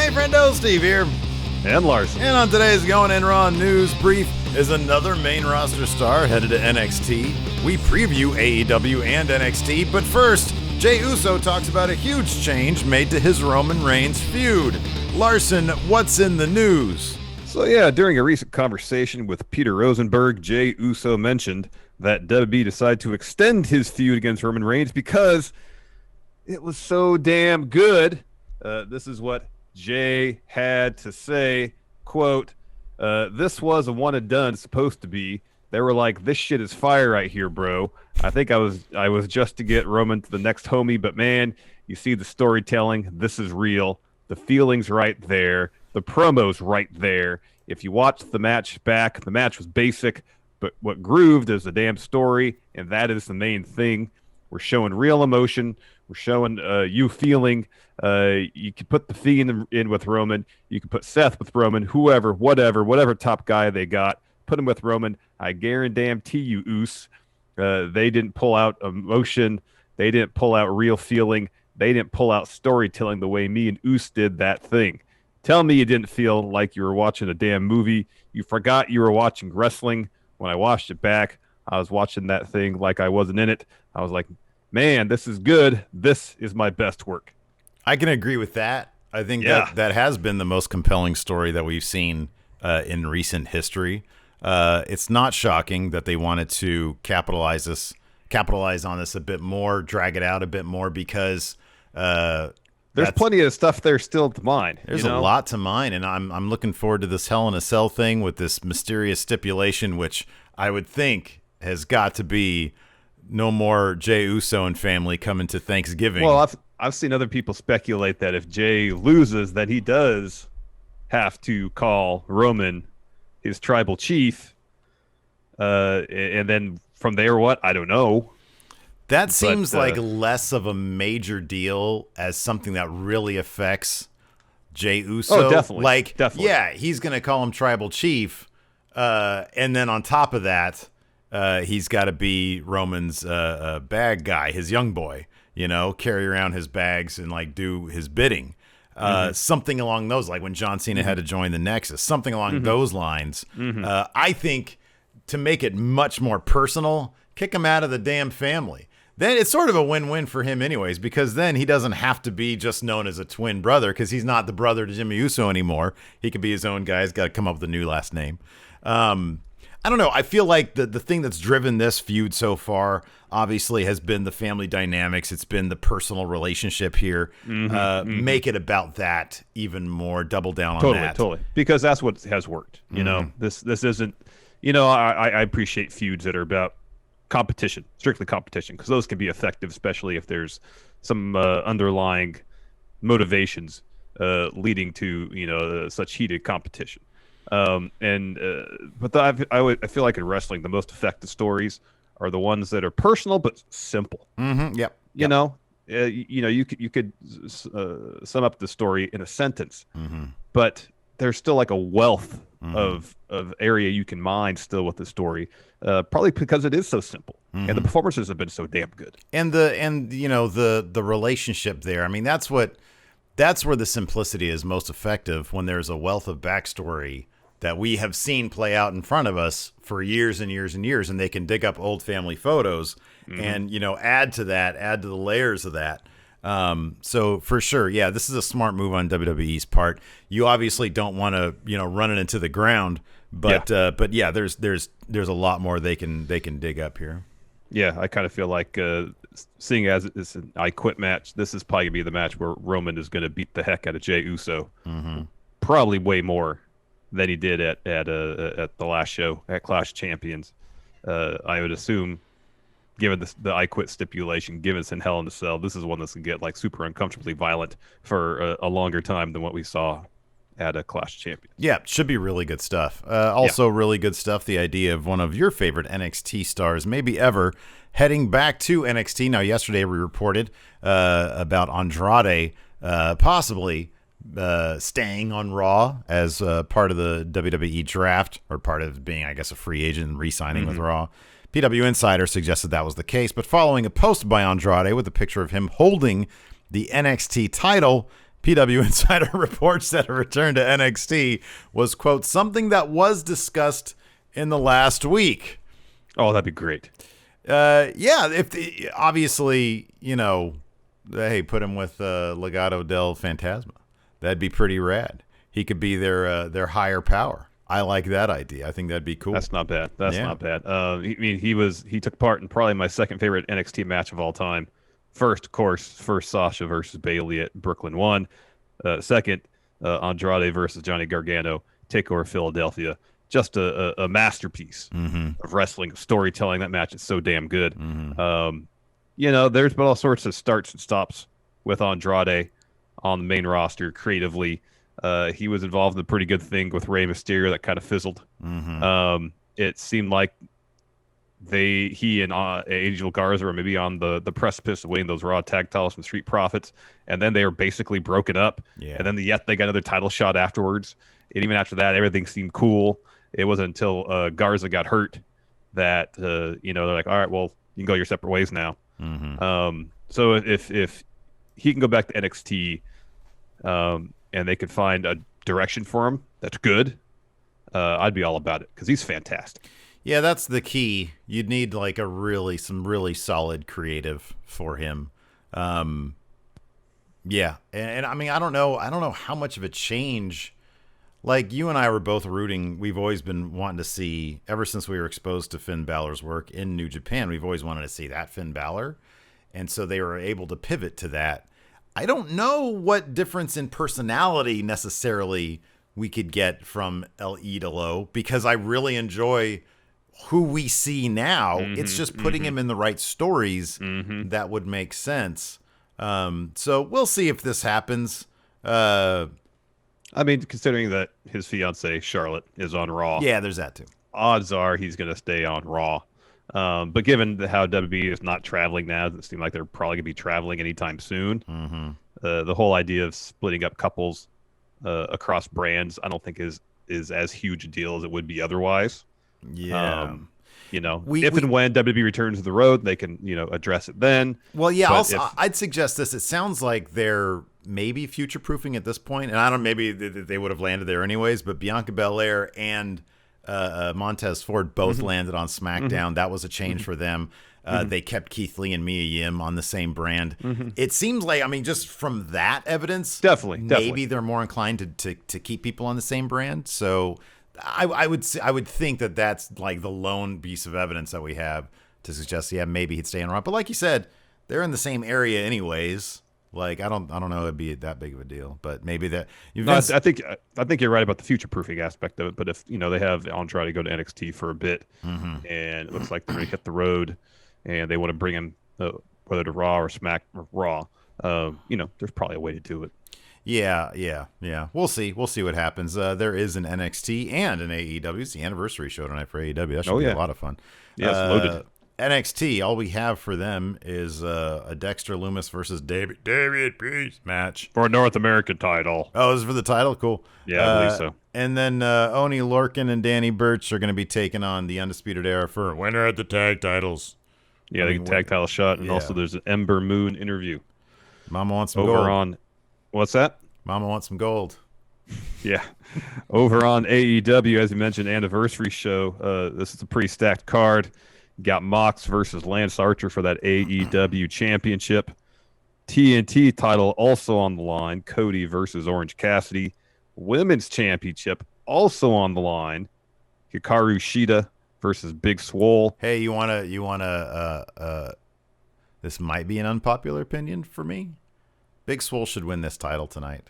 Hey, Friendo, Steve here. And Larson. And on today's Going In Raw News Brief is another main roster star headed to NXT. We preview AEW and NXT, but first, Jey Uso talks about a huge change made to his Roman Reigns feud. Larson, what's in the news? So yeah, during a recent conversation with Peter Rosenberg, Jey Uso mentioned that WWE decided to extend his feud against Roman Reigns because it was so damn good. This is what Jey had to say, quote, this was a one and done, supposed to be. They were like, this shit is fire right here, bro. I think I was just to get Roman to the next homie, but man, you see the storytelling. This is real. The feeling's right there. The promo's right there. If you watch the match back, the match was basic, but what grooved is the damn story, and that is the main thing. We're showing real emotion. We're showing you feeling. You can put the Fiend in with Roman. You can put Seth with Roman. Whoever, whatever top guy they got, put him with Roman. I guarantee you, Oos. They didn't pull out emotion. They didn't pull out real feeling. They didn't pull out storytelling the way me and Oos did that thing. Tell me you didn't feel like you were watching a damn movie. You forgot you were watching wrestling. When I watched it back, I was watching that thing like I wasn't in it. I was like, man, this is good. This is my best work. I can agree with that. I think that has been the most compelling story that we've seen in recent history. It's not shocking that they wanted to capitalize on this a bit more, drag it out a bit more, because there's plenty of stuff there still to mine. There's a lot to mine, and I'm looking forward to this Hell in a Cell thing with this mysterious stipulation, which I would think has got to be no more Jey Uso and family coming to Thanksgiving. Well, I've seen other people speculate that if Jey loses, that he does have to call Roman his tribal chief, and then from there, what? I don't know. That seems like less of a major deal as something that really affects Jey Uso. Oh, definitely. Definitely. Yeah, he's going to call him tribal chief, and then on top of that, he's got to be Roman's bag guy, his young boy, carry around his bags and like do his bidding. Something along those, like when John Cena had to join the Nexus, something along those lines. I think to make it much more personal, kick him out of the damn family. Then it's sort of a win-win for him anyways, because then he doesn't have to be just known as a twin brother, because he's not the brother to Jimmy Uso anymore. He could be his own guy. He's got to come up with a new last name. I don't know. I feel like the thing that's driven this feud so far, obviously, has been the family dynamics. It's been the personal relationship here. Make it about that even more. Double down on that. Totally. Because that's what has worked. This isn't. I appreciate feuds that are about competition, strictly competition, because those can be effective, especially if there's some underlying motivations leading to such heated competition. But I feel like in wrestling, the most effective stories are the ones that are personal but simple. Yep. You could sum up the story in a sentence, but there's still like a wealth of area you can mine still with the story, probably because it is so simple, and the performances have been so damn good. And the relationship there. I mean, that's where the simplicity is most effective, when there's a wealth of backstory that we have seen play out in front of us for years and years and years, and they can dig up old family photos and add to the layers of that. So for sure, yeah, this is a smart move on WWE's part. You obviously don't want to run it into the ground, but yeah, there's a lot more they can dig up here. Yeah, I kind of feel like seeing as it's an I Quit match, this is probably gonna be the match where Roman is going to beat the heck out of Jey Uso, probably way more than he did at the last show at Clash Champions. I would assume, given the I Quit stipulation, given it's in Hell in a Cell, this is one that's going to get like super uncomfortably violent for a longer time than what we saw at a Clash Champions. Yeah, should be really good stuff. Really good stuff, the idea of one of your favorite NXT stars, maybe ever, heading back to NXT. Now, yesterday we reported about Andrade possibly staying on Raw as part of the WWE draft, or part of being, I guess, a free agent and re-signing with Raw. PW Insider suggested that was the case, but following a post by Andrade with a picture of him holding the NXT title, PW Insider reports that a return to NXT was, quote, something that was discussed in the last week. Oh, that'd be great. Yeah, obviously, hey, put him with Legado del Fantasma. That'd be pretty rad. He could be their higher power. I like that idea. I think that'd be cool. That's not bad. Not bad. He took part in probably my second favorite NXT match of all time. First Sasha versus Bayley at Brooklyn 1. Second, Andrade versus Johnny Gargano, TakeOver Philadelphia. Just a masterpiece of wrestling storytelling. That match is so damn good. There's been all sorts of starts and stops with Andrade on the main roster creatively. He was involved in a pretty good thing with Rey Mysterio that kind of fizzled. It seemed like he and Angel Garza were maybe on the precipice of winning those Raw tag titles from Street Profits, and then they were basically broken up. Yeah. And then yet they got another title shot afterwards. And even after that, everything seemed cool. It wasn't until Garza got hurt that they're like, all right, well, you can go your separate ways now. So if he can go back to NXT, and they could find a direction for him that's good, I'd be all about it because he's fantastic. Yeah, that's the key. You'd need like some really solid creative for him. Yeah, and I mean, I don't know how much of a change. Like, you and I were both rooting. We've always been wanting to see, ever since we were exposed to Finn Balor's work in New Japan, we've always wanted to see that Finn Balor. And so they were able to pivot to that. I don't know what difference in personality necessarily we could get from El Idolo, because I really enjoy who we see now. It's just putting him in the right stories that would make sense. So we'll see if this happens. I mean, considering that his fiancée, Charlotte, is on Raw. Yeah, there's that too. Odds are he's going to stay on Raw. But given how WWE is not traveling now, it seems like they're probably going to be traveling anytime soon. The whole idea of splitting up couples across brands, I don't think is as huge a deal as it would be otherwise. Yeah. And when WWE returns to the road, they can, address it then. Well, yeah, I'd suggest this. It sounds like they're maybe future-proofing at this point, and maybe they would have landed there anyways, but Bianca Belair and Montez Ford both landed on SmackDown. That was a change for them. They kept Keith Lee and Mia Yim on the same brand. It seems like, just from that evidence, maybe they're more inclined to keep people on the same brand. So I would think that that's like the lone piece of evidence that we have to suggest, maybe he'd stay on Raw. But like you said, they're in the same area anyways. Like, I don't know it'd be that big of a deal, but maybe that. I think you're right about the future proofing aspect of it. But if they have Andrade go to NXT for a bit, and it looks like they're going to hit the road, and they want to bring him whether to Raw or Smack or Raw, there's probably a way to do it. Yeah. We'll see what happens. There is an NXT and an AEW. It's the anniversary show tonight for AEW. That should be a lot of fun. Yeah, it's loaded. NXT, all we have for them is a Dexter Lumis versus David Priest match for a North American title. Oh, this is for the title? Cool. Yeah, I believe so. And then Oni Lorcan and Danny Burch are going to be taking on the Undisputed Era for winner at the tag titles. Yeah, they get tag title shot, and also there's an Ember Moon interview. Mama wants some gold. On, what's that? Mama wants some gold. Yeah. Over on AEW, as you mentioned, anniversary show. This is a pretty stacked card. Got Mox versus Lance Archer for that AEW championship. TNT title also on the line. Cody versus Orange Cassidy. Women's championship also on the line. Hikaru Shida versus Big Swole. Hey, you wanna this might be an unpopular opinion for me. Big Swole should win this title tonight.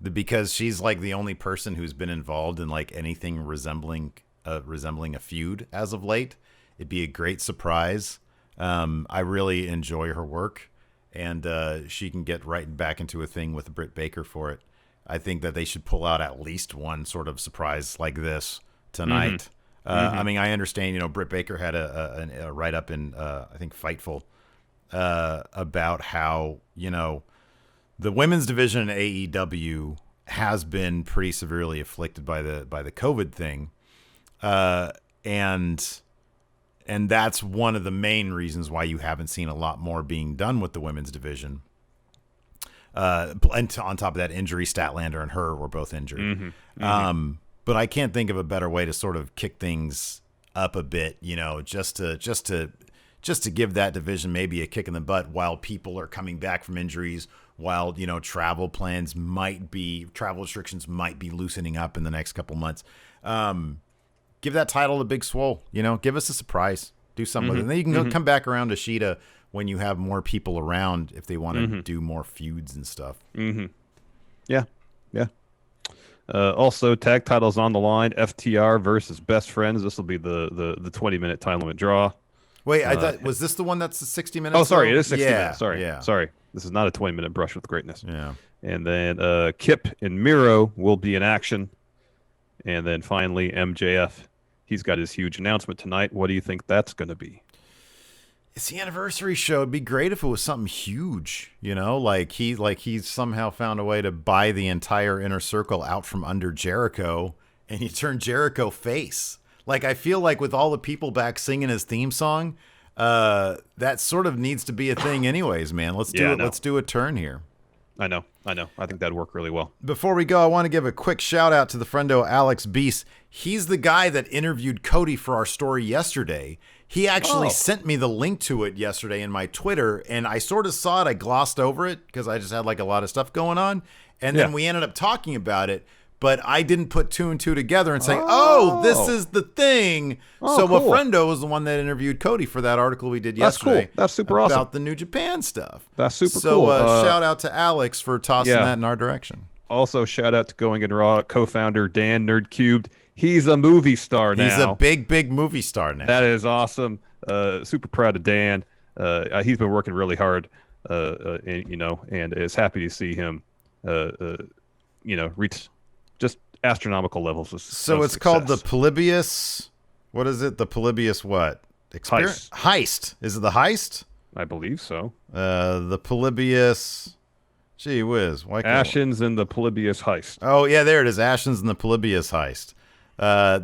Because she's like the only person who's been involved in like anything resembling a feud as of late. It'd be a great surprise. I really enjoy her work, and she can get right back into a thing with Britt Baker for it. I think that they should pull out at least one sort of surprise like this tonight. I understand, Britt Baker had a write-up in, I think, Fightful about how, the women's division in AEW has been pretty severely afflicted by the COVID thing. And that's one of the main reasons why you haven't seen a lot more being done with the women's division. And on top of that, injury, Statlander and her were both injured. But I can't think of a better way to sort of kick things up a bit, just to give that division maybe a kick in the butt while people are coming back from injuries, while, travel restrictions might be loosening up in the next couple months. Give that title a big swole, give us a surprise, do something with it. And then you can come back around to Shida when you have more people around if they want to do more feuds and stuff. Yeah. Also, tag titles on the line, FTR versus Best Friends. This will be the 20-minute time limit draw. Wait, I thought, was this the one that's the 60 minutes? Oh, sorry, it is 60 yeah, minutes. Sorry, yeah. Sorry. This is not a 20-minute brush with greatness. Yeah. And then Kip and Miro will be in action. And then finally, MJF. He's got his huge announcement tonight. What do you think that's going to be? It's the anniversary show. It'd be great if it was something huge, like he's somehow found a way to buy the entire Inner Circle out from under Jericho, and you turn Jericho face. Like, I feel like with all the people back singing his theme song, that sort of needs to be a thing anyways, man. Let's do it. Let's do a turn here. I know. I think that'd work really well. Before we go, I want to give a quick shout out to the friendo Alex Beast. He's the guy that interviewed Cody for our story yesterday. He actually sent me the link to it yesterday in my Twitter, and I sort of saw it. I glossed over it because I just had like a lot of stuff going on. And then we ended up talking about it, but I didn't put two and two together and say, this is the thing. So cool. Friendo was the one that interviewed Cody for that article we did yesterday. Cool. That's super awesome. About the New Japan stuff. That's super cool. So shout out to Alex for tossing that in our direction. Also, shout out to Going in Raw co-founder Dan Nerd Cubed. He's a movie star now. He's a big movie star now. That is awesome. Super proud of Dan. He's been working really hard, and is happy to see him, reach just astronomical levels of So it's success. called the Polybius. What is it? The Polybius what? Heist. Is it the Heist? I believe so. The Polybius. Gee whiz. Ashens and the Polybius Heist. Oh, yeah, there it is. Ashens and the Polybius Heist.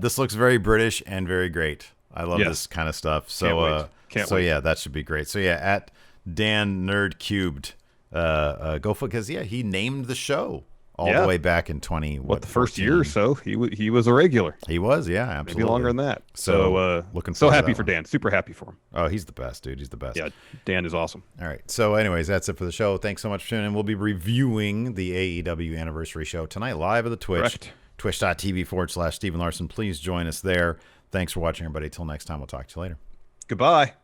This looks very British and very great. I love this kind of stuff. So, Can't wait. Yeah, that should be great. So, yeah, at Dan Nerd Cubed, go for it, because, he named the show all the way back in the first year or so. He was a regular. He was, yeah, absolutely. Maybe longer than that. So looking so happy for Dan. Super happy for him. Oh, he's the best, dude. He's the best. Yeah, Dan is awesome. All right. So, anyways, that's it for the show. Thanks so much for tuning in. We'll be reviewing the AEW anniversary show tonight live at the Twitch. Correct. Twitch.tv/Steven Larson. Please join us there. Thanks for watching, everybody. Till next time, we'll talk to you later. Goodbye.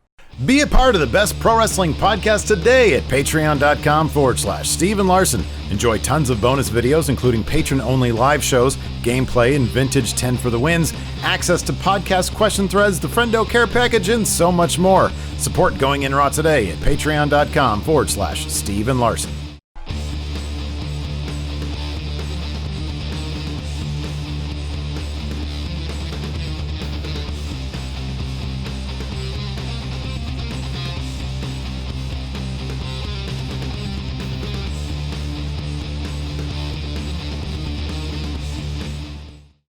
Be a part of the best pro wrestling podcast today at patreon.com/Steven Larson. Enjoy tons of bonus videos, including patron-only live shows, gameplay, and vintage 10 for the wins, access to podcast question threads, the Friendo Care Package, and so much more. Support Going In Raw today at patreon.com/Steven Larson.